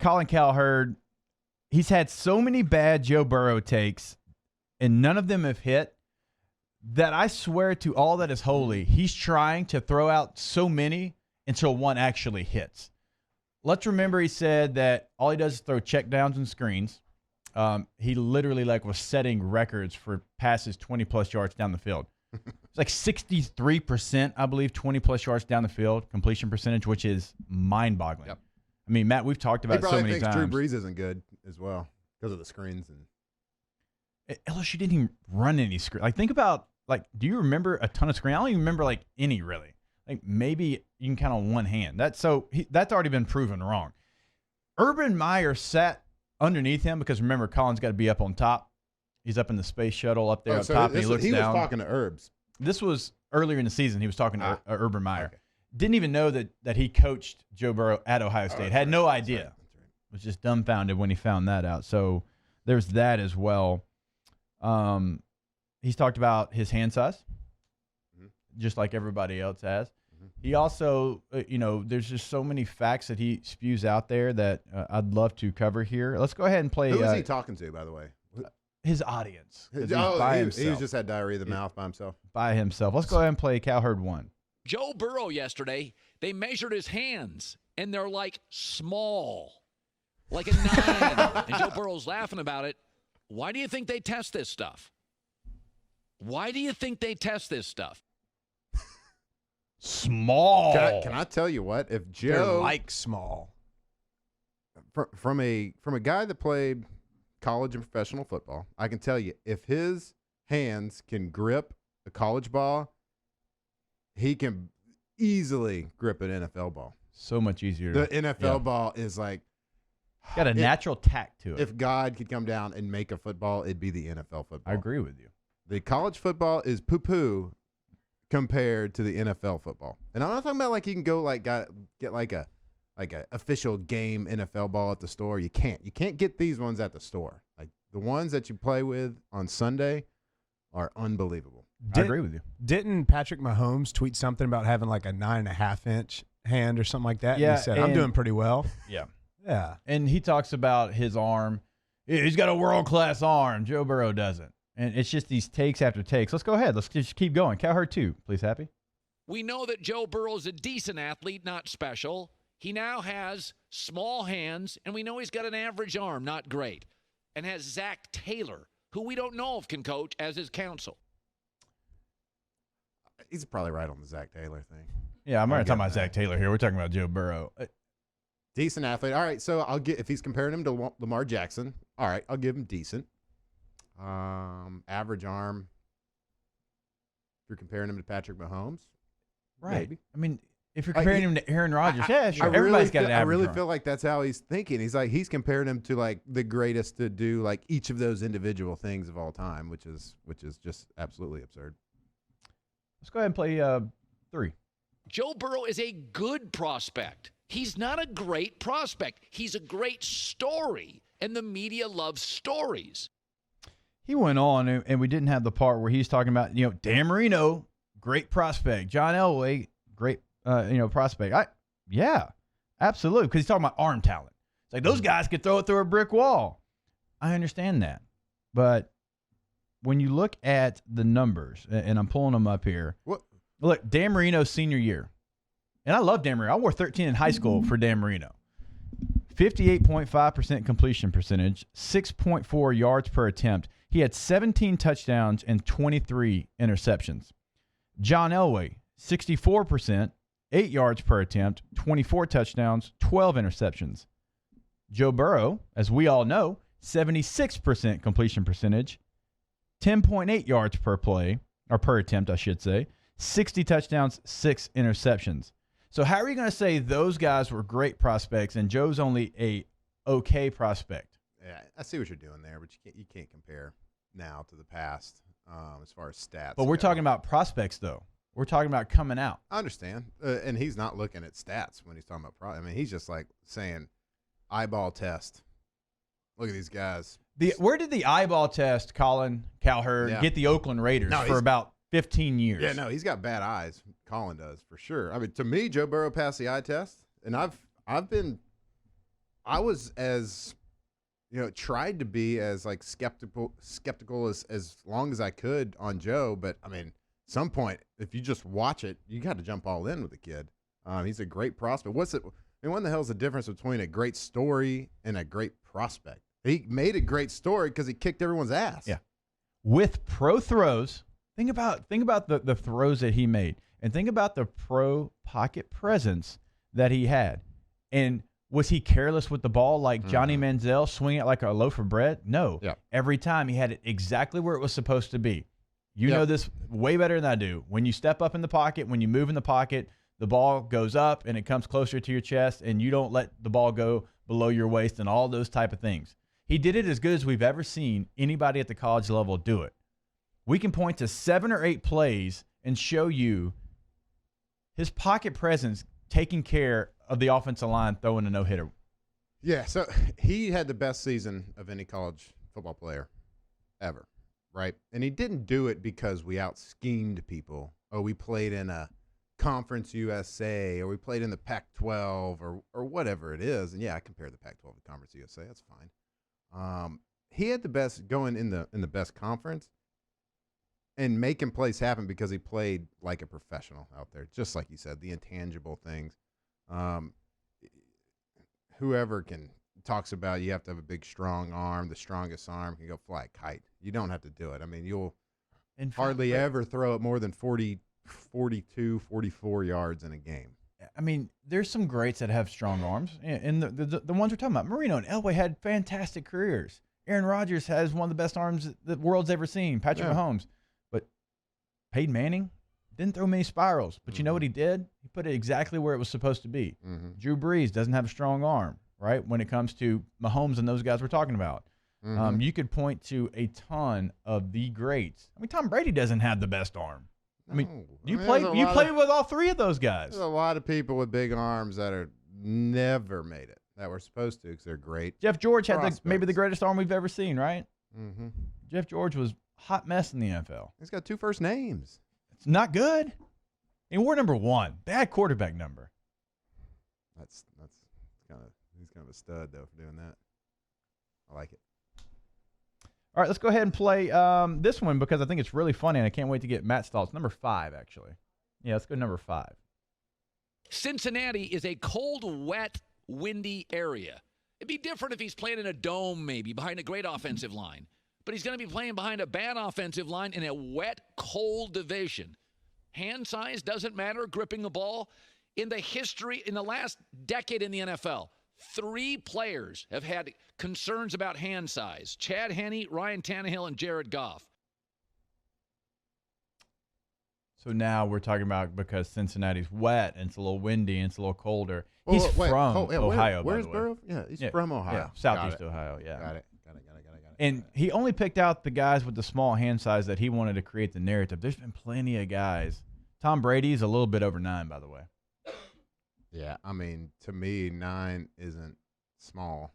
Colin Cowherd, he's had so many bad Joe Burrow takes, and none of them have hit, that I swear to all that is holy, he's trying to throw out so many until one actually hits. Let's remember he said that all he does is throw checkdowns and screens. He literally was setting records for passes 20-plus yards down the field. It's like 63%, I believe, 20-plus yards down the field, completion percentage, which is mind-boggling. Yep. I mean, Matt, we've talked about it so many times. He probably thinks Drew Brees isn't good as well because of the screens. And LSU didn't even run any screen. Think about, do you remember a ton of screen? I don't even remember, any, really. Maybe you can count on one hand. That's already been proven wrong. Urban Meyer sat underneath him because, remember, Colin's got to be up on top. He's up in the space shuttle up there top, and he looks down. He was talking to Herbs. This was earlier in the season. He was talking to Urban Meyer. Okay. Didn't even know that he coached Joe Burrow at Ohio State. Had no idea. That's right. Was just dumbfounded when he found that out. So there's that as well. He's talked about his hand size, just like everybody else has. He also, there's just so many facts that he spews out there that I'd love to cover here. Let's go ahead and play. Who was he talking to, by the way? His audience. He just had diarrhea of the mouth by himself. By himself. Let's go ahead and play Cowherd 1. Joe Burrow yesterday, they measured his hands, and they're small, like a 9. And Joe Burrow's laughing about it. Why do you think they test this stuff? Why do you think they test this stuff? Small. Can I tell you what? If They're Joe small. From a guy that played college and professional football, I can tell you if his hands can grip a college ball, he can easily grip an NFL ball. So much easier. The NFL ball is got a natural tact to it. If God could come down and make a football, it'd be the NFL football. I agree with you. The college football is poo-poo compared to the NFL football. And I'm not talking about you can go get a official game NFL ball at the store. You can't get these ones at the store. The ones that you play with on Sunday are unbelievable. I agree with you. Didn't Patrick Mahomes tweet something about having a 9.5-inch hand or something like that? Yeah, and he said, I'm doing pretty well. Yeah. Yeah. And he talks about his arm. He's got a world-class arm. Joe Burrow doesn't. And it's just these takes after takes. Let's go ahead. Let's just keep going. Cowherd 2, please, Happy. We know that Joe Burrow's a decent athlete, not special. He now has small hands, and we know he's got an average arm, not great, and has Zach Taylor, who we don't know if can coach, as his counsel. He's probably right on the Zach Taylor thing. Yeah, I'm not talking about Zach Taylor here. We're talking about Joe Burrow. Decent athlete. All right, so if he's comparing him to Lamar Jackson, all right, I'll give him decent. Average arm. If you're comparing him to Patrick Mahomes, right? Maybe. I mean, if you're comparing him to Aaron Rodgers, sure. Everybody's got an average. I really arm. feel like that's how he's thinking. He's comparing him to the greatest to do each of those individual things of all time, which is just absolutely absurd. Let's go ahead and play 3. Joe Burrow is a good prospect. He's not a great prospect. He's a great story, and the media loves stories. He went on, and we didn't have the part where he's talking about, Dan Marino, great prospect. John Elway, great, prospect. Yeah, absolutely, because he's talking about arm talent. It's those guys could throw it through a brick wall. I understand that. But when you look at the numbers, and I'm pulling them up here. What? Look, Dan Marino's senior year. And I love Dan Marino. I wore 13 in high school for Dan Marino. 58.5% completion percentage, 6.4 yards per attempt. He had 17 touchdowns and 23 interceptions. John Elway, 64%, 8 yards per attempt, 24 touchdowns, 12 interceptions. Joe Burrow, as we all know, 76% completion percentage, 10.8 yards per play, or per attempt, I should say, 60 touchdowns, 6 interceptions. So how are you going to say those guys were great prospects and Joe's only a okay prospect? Yeah, I see what you're doing there, but you can't compare now to the past as far as stats. But we're talking about prospects, though. We're talking about coming out. I understand, and he's not looking at stats when he's talking about he's just saying eyeball test. Look at these guys. Where did the eyeball test, Colin Cowherd, get the Oakland Raiders for about 15 years? Yeah, no, he's got bad eyes. Colin does, for sure. I mean, to me, Joe Burrow passed the eye test, and I've been I was as tried to be as like skeptical as long as I could on Joe, but I mean, some point if you just watch it, you got to jump all in with the kid. He's a great prospect. What the hell's the difference between a great story and a great prospect? He made a great story because he kicked everyone's ass. Yeah. With pro throws, think about the throws that he made, and think about the pro pocket presence that he had. And was he careless with the ball like Johnny Manziel, swinging it like a loaf of bread? No. Yeah. Every time he had it exactly where it was supposed to be. You know this way better than I do. When you step up in the pocket, when you move in the pocket, the ball goes up and it comes closer to your chest, and you don't let the ball go below your waist and all those type of things. He did it as good as we've ever seen anybody at the college level do it. We can point to 7 or 8 plays and show you his pocket presence taking care of the offensive line throwing a no-hitter. Yeah, so he had the best season of any college football player ever, right? And he didn't do it because we out-schemed people. Oh, we played in a Conference USA, or we played in the Pac-12, or whatever it is. And, yeah, I compare the Pac-12 to Conference USA. That's fine. He had the best going in the best conference and making plays happen because he played like a professional out there. Just like you said, the intangible things. Whoever talks about you have to have a big, strong arm. The strongest arm can go fly a kite. You don't have to do it. I mean, you'll hardly ever throw it more than 42, 44 yards in a game. I mean, there's some greats that have strong arms, and the ones we're talking about, Marino and Elway had fantastic careers. Aaron Rodgers has one of the best arms the world's ever seen. Patrick Mahomes, but Peyton Manning didn't throw many spirals. But you know what he did? He put it exactly where it was supposed to be. Drew Brees doesn't have a strong arm, right? When it comes to Mahomes and those guys we're talking about, you could point to a ton of the greats. I mean, Tom Brady doesn't have the best arm. I mean, you played with all 3 of those guys. There's a lot of people with big arms that are never made it that were supposed to because they're great. Jeff George had maybe the greatest arm we've ever seen, right? Jeff George was a hot mess in the NFL. He's got 2 first names. It's not good. And we're number 1. Bad quarterback number. That's he's kind of a stud though for doing that. I like it. All right, let's go ahead and play this one because I think it's really funny, and I can't wait to get Matt's thoughts. Number 5, actually. Yeah, let's go number 5. Cincinnati is a cold, wet, windy area. It'd be different if he's playing in a dome, maybe, behind a great offensive line. But he's going to be playing behind a bad offensive line in a wet, cold division. Hand size doesn't matter, gripping the ball. In the last decade in the NFL, 3 players have had concerns about hand size: Chad Henne, Ryan Tannehill, and Jared Goff. So now we're talking about because Cincinnati's wet and it's a little windy and it's a little colder. He's from Ohio, Where's by the way. Burrow? Yeah, he's from Ohio. Yeah, Southeast Ohio, yeah. Got it. And he only picked out the guys with the small hand size that he wanted to create the narrative. There's been plenty of guys. Tom Brady's a little bit over 9, by the way. Yeah, I mean, to me, 9 isn't small.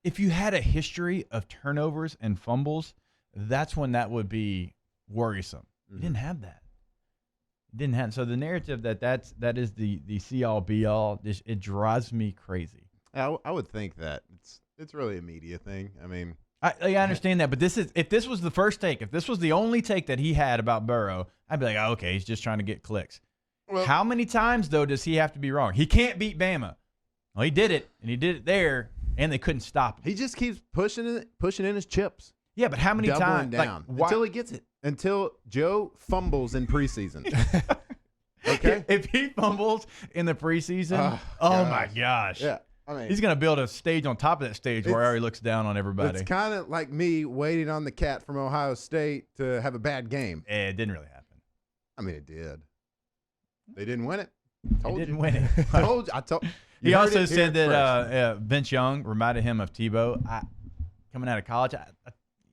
If you had a history of turnovers and fumbles, that's when that would be worrisome. He didn't have that. So the narrative that is the see-all, be-all, it drives me crazy. I would think that it's really a media thing. I mean, I understand that, but if this was the first take, if this was the only take that he had about Burrow, I'd be like, oh, okay, he's just trying to get clicks. Well, how many times, though, does he have to be wrong? He can't beat Bama. Well, he did it, and he did it there, and they couldn't stop him. He just keeps pushing in his chips. Yeah, but how many times? Down until he gets it. Until Joe fumbles in preseason. Okay? If he fumbles in the preseason, oh my gosh. Yeah. I mean, he's going to build a stage on top of that stage where he looks down on everybody. It's kind of like me waiting on the cat from Ohio State to have a bad game. It didn't really happen. I mean, it did. They didn't win it. They didn't win it. I told. He also said that Vince Young reminded him of Tebow. Coming out of college,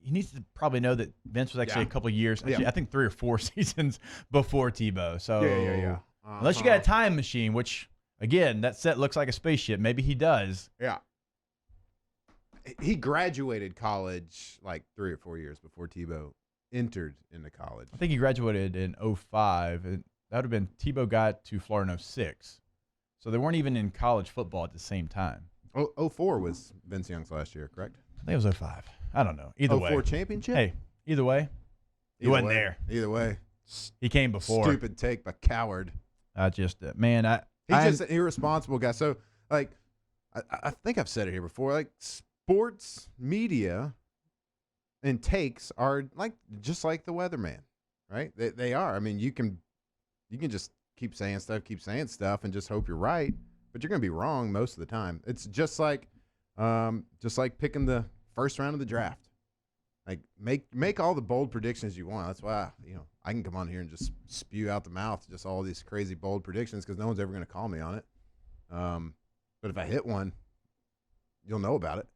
he needs to probably know that Vince was actually a couple of years, I think 3 or 4 seasons before Tebow. So unless you got a time machine, which again, that set looks like a spaceship. Maybe he does. Yeah. He graduated college like 3 or 4 years before Tebow entered into college. I think he graduated in 2005. And that would have been Tebow got to Florida in 2006. So they weren't even in college football at the same time. 04 was Vince Young's last year, correct? I think it was 05. I don't know. Either way. 04 championship? Hey, either way. He wasn't there. Either way. He came before. Stupid take by Cowherd. He's just an irresponsible guy. So, like, I think I've said it here before. Like, sports media and takes are just like the weatherman, right? They are. I mean, you can just keep saying stuff, and just hope you're right, but you're going to be wrong most of the time. It's just like picking the first round of the draft. Like, make all the bold predictions you want. That's why I can come on here and just spew out the mouth just all these crazy bold predictions because no one's ever going to call me on it. But if I hit one, you'll know about it.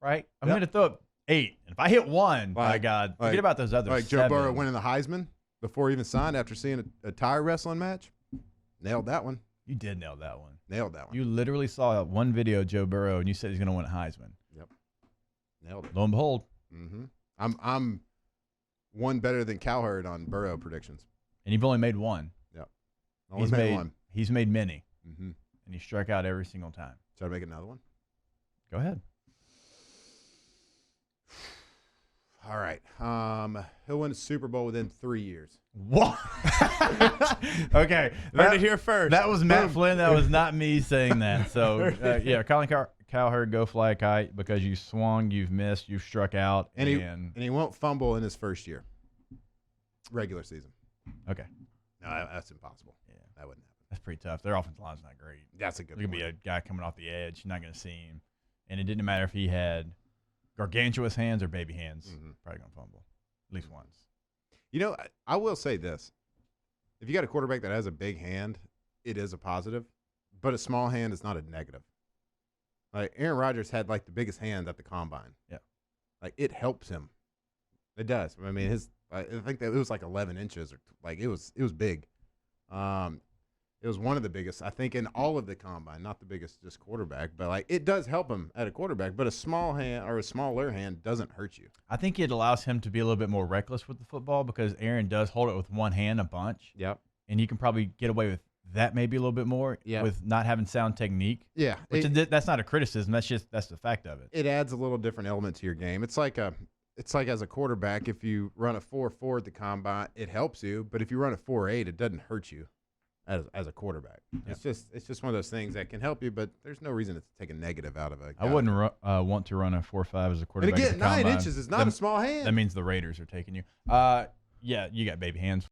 Right? I'm going to throw up 8. And if I hit 1, my God, forget about those others. Like 7. Joe Burrow winning the Heisman before he even signed after seeing a tire wrestling match. Nailed that one. You did nail that one. Nailed that one. You literally saw one video of Joe Burrow, and you said he's going to win a Heisman. Yep. Nailed it. Lo and behold. Mm-hmm. I'm one better than Cowherd on Burrow predictions. And you've only made one. Yep. Only made one. He's made many. Mm-hmm. And he struck out every single time. Should I make another one? Go ahead. All right. He'll win a Super Bowl within 3 years. What? Okay. Heard it here first. That was Matt Flynn. That was not me saying that. So, yeah, Colin Cowherd, go fly a kite because you swung, you've missed, you've struck out. And he won't fumble in his first year. Regular season. Okay. No, that's impossible. Yeah. That wouldn't happen. That's pretty tough. Their offensive line's not great. That's a good There's going to be a guy coming off the edge. You're not going to see him. And it didn't matter if he had gargantuous hands or baby hands. Mm-hmm. Probably going to fumble at least once. You know, I will say this. If you got a quarterback that has a big hand, it is a positive. But a small hand is not a negative. Like, Aaron Rodgers had, like, the biggest hand at the combine. Yeah. Like, it helps him. It does. I mean, I think that it was like 11 inches. Or like, it was big. It was one of the biggest, I think, in all of the combine. Not the biggest just quarterback. But, like, it does help him at a quarterback. But a small hand or a smaller hand doesn't hurt you. I think it allows him to be a little bit more reckless with the football because Aaron does hold it with one hand a bunch. Yep. And you can probably get away with that maybe a little bit more with not having sound technique. Yeah. Which that's not a criticism. That's the fact of it. It adds a little different element to your game. It's like as a quarterback, if you run a 4.4 at the combine, it helps you. But if you run a 4.8, it doesn't hurt you as a quarterback. Yeah. It's just one of those things that can help you, but there's no reason to take a negative out of it. I wouldn't want to run a 4.5 as a quarterback. And again, 9 inches is not a small hand. That means the Raiders are taking you. Yeah, you got baby hands.